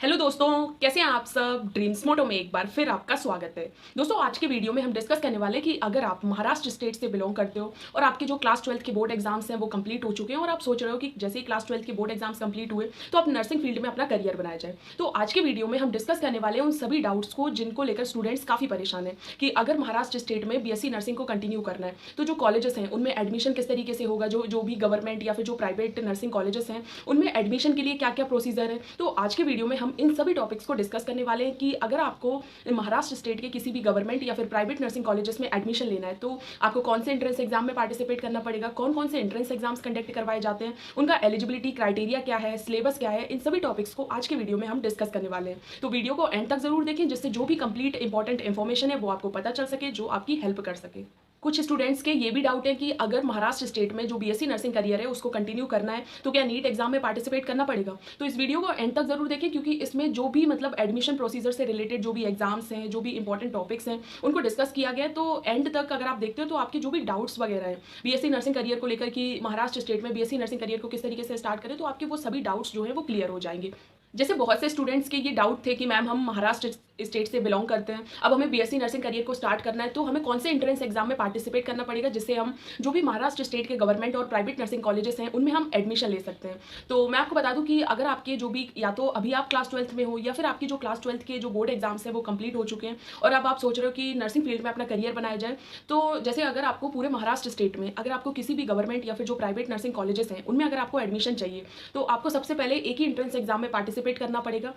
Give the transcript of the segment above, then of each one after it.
Hello दोस्तों, कैसे हैं आप सब। ड्रीम्स मोटो में एक बार फिर आपका स्वागत है। दोस्तों, आज के वीडियो में हम डिस्कस करने वाले हैं कि अगर आप महाराष्ट्र स्टेट से बिलोंग करते हो और आपके जो क्लास 12 के बोर्ड एग्जाम्स हैं वो कंप्लीट हो चुके हैं और आप सोच रहे हो कि जैसे ही क्लास 12 के बोर्ड एग्जाम्स कंप्लीट हुए तो आप नर्सिंग फील्ड में अपना करियर बनाया जाए। तो आज के वीडियो में हम डिस्कस करने वाले हैं उन सभी डाउट्स को जिनको लेकर स्टूडेंट्स काफ़ी परेशान है कि अगर महाराष्ट्र स्टेट में बीएससी नर्सिंग को कंटिन्यू करना है तो जो कॉलेजेस हैं उनमें एडमिशन किस तरीके से होगा, जो भी गवर्नमेंट या फिर जो प्राइवेट नर्सिंग कॉलेजेस हैं उनमें एडमिशन के लिए क्या क्या प्रोसीजर है। तो आज के वीडियो में हम इन सभी टॉपिक्स को डिस्कस करने वाले हैं कि अगर आपको महाराष्ट्र स्टेट के किसी भी गवर्नमेंट या फिर प्राइवेट नर्सिंग कॉलेजेस में एडमिशन लेना है तो आपको कौन से एंट्रेंस एग्जाम में पार्टिसिपेट करना पड़ेगा, कौन कौन से एंट्रेंस एग्जाम्स कंडक्ट करवाए जाते हैं, उनका एलिजिबिलिटी क्राइटेरिया क्या है, सिलेबस क्या है। इन सभी टॉपिक्स को आज के वीडियो में हम डिस्कस करने वाले हैं। तो वीडियो को एंड तक जरूर देखें जिससे जो भी कंप्लीट इंपॉर्टेंट इन्फॉर्मेशन है वो आपको पता चल सके, जो आपकी हेल्प कर सके। कुछ स्टूडेंट्स के ये भी डाउट है कि अगर महाराष्ट्र स्टेट में जो बीएससी नर्सिंग करियर है उसको कंटिन्यू करना है तो क्या नीट एग्जाम में पार्टिसिपेट करना पड़ेगा। तो इस वीडियो को एंड तक जरूर देखें क्योंकि इसमें जो भी एडमिशन प्रोसीजर से रिलेटेड जो भी एग्जाम्स हैं, जो भी इंपॉर्टेंट टॉपिक्स हैं उनको डिस्कस किया गया है। तो एंड तक अगर आप देखते हो तो आपके जो भी डाउट्स वगैरह हैं बीएससी नर्सिंग करियर को लेकर कि महाराष्ट्र स्टेट में बीएससी नर्सिंग करियर को किस तरीके से स्टार्ट करें, तो आपके वो सभी डाउट्स जो है वो क्लियर हो जाएंगे। जैसे बहुत से स्टूडेंट्स के ये डाउट थे कि मैम हम महाराष्ट्र स्टेट से बिलोंग करते हैं, अब हमें बीएससी नर्सिंग करियर को स्टार्ट करना है तो हमें कौन से एंट्रेंस एग्जाम में पार्टिसिपेट करना पड़ेगा जिससे हम जो भी महाराष्ट्र स्टेट के गवर्नमेंट और प्राइवेट नर्सिंग कॉलेजेस हैं उनमें हम एडमिशन ले सकते हैं। तो मैं आपको बता दूं कि अगर आपके जो भी, या तो अभी आप क्लास 12 में हो या फिर आपकी जो क्लास 12 के जो बोर्ड एग्जाम्स हैं वो कंप्लीट हो चुके हैं और अब आप सोच रहे हो कि नर्सिंग फील्ड में अपना करियर बनाया जाए, तो जैसे अगर आपको पूरे महाराष्ट्र स्टेट में अगर आपको किसी भी गवर्नमेंट या फिर जो प्राइवेट नर्सिंग कॉलेजेस हैं उनमें अगर आपको एडमिशन चाहिए तो आपको सबसे पहले एक ही एंट्रेंस एग्जाम में पार्टिसिपेट करना पड़ेगा।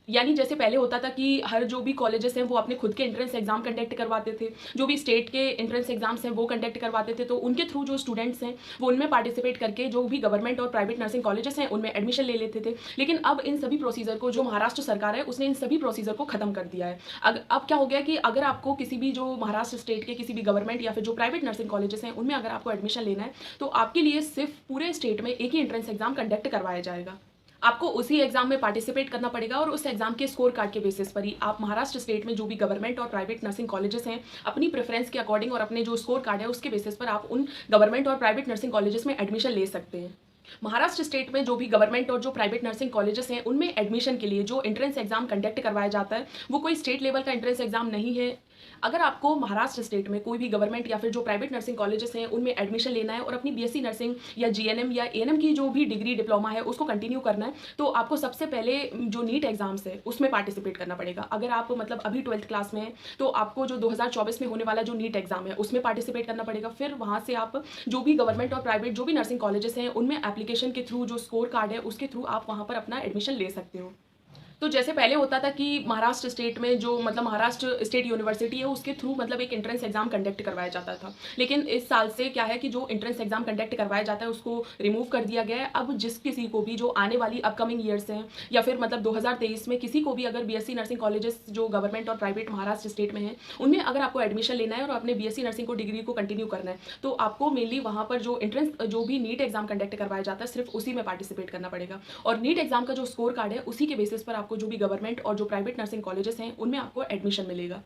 यानी जैसे पहले होता था कि हर जो भी कॉलेजेस हैं वो अपने खुद के एंट्रेंस एग्जाम कंडक्ट करवाते थे, जो भी स्टेट के एंट्रेंस एग्जाम्स हैं वो कंडक्ट करवाते थे, तो उनके थ्रू जो स्टूडेंट्स हैं वो उनमें पार्टिसिपेट करके जो भी गवर्नमेंट और प्राइवेट नर्सिंग कॉलेजेस हैं उनमें एडमिशन ले लेते थे। लेकिन अब इन सभी प्रोसीजर को जो महाराष्ट्र सरकार है उसने इन सभी प्रोसीजर को खत्म कर दिया है। अब क्या हो गया कि अगर आपको किसी भी जो महाराष्ट्र स्टेट के किसी भी गवर्नमेंट या फिर जो प्राइवेट नर्सिंग कॉलेजेस हैं उनमें अगर आपको एडमिशन लेना है तो आपके लिए सिर्फ पूरे स्टेट में एक ही एंट्रेंस एग्जाम कंडक्ट करवाया जाएगा। आपको उसी एग्जाम में पार्टिसिपेट करना पड़ेगा और उस एग्जाम के स्कोर कार्ड के बेसिस पर ही आप महाराष्ट्र स्टेट में जो भी गवर्नमेंट और प्राइवेट नर्सिंग कॉलेजेस हैं अपनी प्रेफरेंस के अकॉर्डिंग और अपने जो स्कोर कार्ड है उसके बेसिस पर आप उन गवर्नमेंट और प्राइवेट नर्सिंग कॉलेजेस में एडमिशन ले सकते हैं। महाराष्ट्र स्टेट में जो भी गवर्नमेंट और जो प्राइवेट नर्सिंग कॉलेजेस हैं उनमें एडमिशन के लिए जो एंट्रेंस एग्जाम कंडक्ट करवाया जाता है वो कोई स्टेट लेवल का एंट्रेंस एग्जाम नहीं है। अगर आपको महाराष्ट्र स्टेट में कोई भी गवर्नमेंट या फिर जो प्राइवेट नर्सिंग कॉलेजेस हैं उनमें एडमिशन लेना है और अपनी बीएससी नर्सिंग या जीएनएम या एएनएम की जो भी डिग्री डिप्लोमा है उसको कंटिन्यू करना है तो आपको सबसे पहले जो नीट एग्जाम्स है उसमें पार्टिसिपेट करना पड़ेगा। अगर आप अभी 12th क्लास में हैं तो आपको जो 2024 में होने वाला जो नीट एग्जाम है उसमें पार्टिसिपेट करना पड़ेगा। फिर वहाँ से आप जो भी गवर्नमेंट और प्राइवेट जो भी नर्सिंग कॉलेजेस हैं उनमें एप्लीकेशन के थ्रू जो स्कोर कार्ड है उसके थ्रू आप वहाँ पर अपना एडमिशन ले सकते हो। तो जैसे पहले होता था कि महाराष्ट्र स्टेट में जो महाराष्ट्र स्टेट यूनिवर्सिटी है उसके थ्रू एक एंट्रेंस एग्जाम कंडक्ट करवाया जाता था, लेकिन इस साल से क्या है कि जो एंट्रेंस एग्जाम कंडक्ट करवाया जाता है उसको रिमूव कर दिया गया है। अब जिस किसी को भी जो आने वाली अपकमिंग ईयर्स हैं या फिर 2023 में किसी को भी अगर बीएससी नर्सिंग कॉलेजेस जो गवर्नमेंट और प्राइवेट महाराष्ट्र स्टेट में हैं उनमें अगर आपको एडमिशन लेना है और अपने बीएससी नर्सिंग को डिग्री को कंटिन्यू करना है तो आपको मेनली वहाँ पर जो एंट्रेंस जो भी नीट एग्जाम कंडक्ट करवाया जाता है सिर्फ उसी में पार्टिसिपेट करना पड़ेगा और नीट एग्जाम का जो स्कोर कार्ड है उसी के बेसिस पर आपको जो भी गवर्नमेंट और जो प्राइवेट नर्सिंग कॉलेजेस हैं उनमें आपको एडमिशन मिलेगा।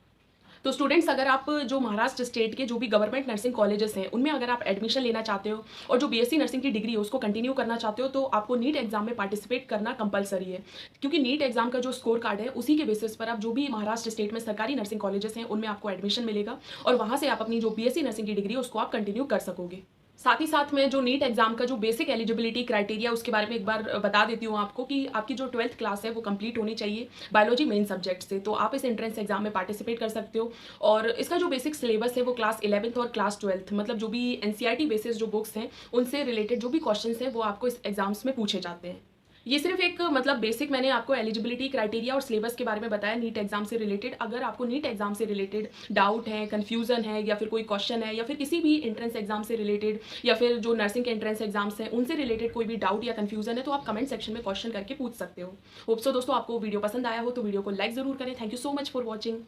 तो स्टूडेंट्स, अगर आप जो महाराष्ट्र स्टेट के जो भी गवर्नमेंट नर्सिंग कॉलेजेस हैं उनमें अगर आप एडमिशन लेना चाहते हो और जो बीएससी नर्सिंग की डिग्री है उसको कंटिन्यू करना चाहते हो तो आपको नीट एग्जाम में पार्टिसिपेट करना कंपलसरी है, क्योंकि नीट एग्जाम का जो स्कोर कार्ड है उसी के बेसिस पर आप जो भी महाराष्ट्र स्टेट में सरकारी नर्सिंग कॉलेजेस हैं उनमें आपको एडमिशन मिलेगा और वहाँ से आप अपनी जो बीएससी नर्सिंग की डिग्री है उसको आप कंटिन्यू कर सकोगे। साथ ही साथ में जो नीट एग्जाम का जो बेसिक एलिजिबिलिटी क्राइटेरिया उसके बारे में एक बार बता देती हूँ आपको कि आपकी जो 12th क्लास है वो कंप्लीट होनी चाहिए बायोलॉजी मेन सब्जेक्ट से, तो आप इस एंट्रेंस एग्जाम में पार्टिसिपेट कर सकते हो। और इसका जो बेसिक सिलेबस है वो क्लास 11th और क्लास 12th जो भी एनसीईआरटी बेसिस जो बुक्स हैं उनसे रिलेटेड जो भी क्वेश्चंस हैं वो आपको इस एग्जाम्स में पूछे जाते हैं। ये सिर्फ एक बेसिक मैंने आपको एलिजिबिलिटी क्राइटेरिया और सिलेबस के बारे में बताया नीट एग्जाम से रिलेटेड। अगर आपको नीट एग्जाम से रिलेटेड डाउट है, कन्फ्यूजन है या फिर कोई क्वेश्चन है या फिर किसी भी एंट्रेंस एग्जाम से रिलेटेड या फिर जो नर्सिंग के एंट्रेंस एग्जाम्स हैं उनसे रिलेटेड कोई भी डाउट या कन्फ्यूजन है तो आप कमेंट सेक्शन में क्वेश्चन करके पूछ सकते हो। होप सो दोस्तों आपको वीडियो पसंद आया हो तो वीडियो को लाइक जरूर करें। Thank you so much for watching.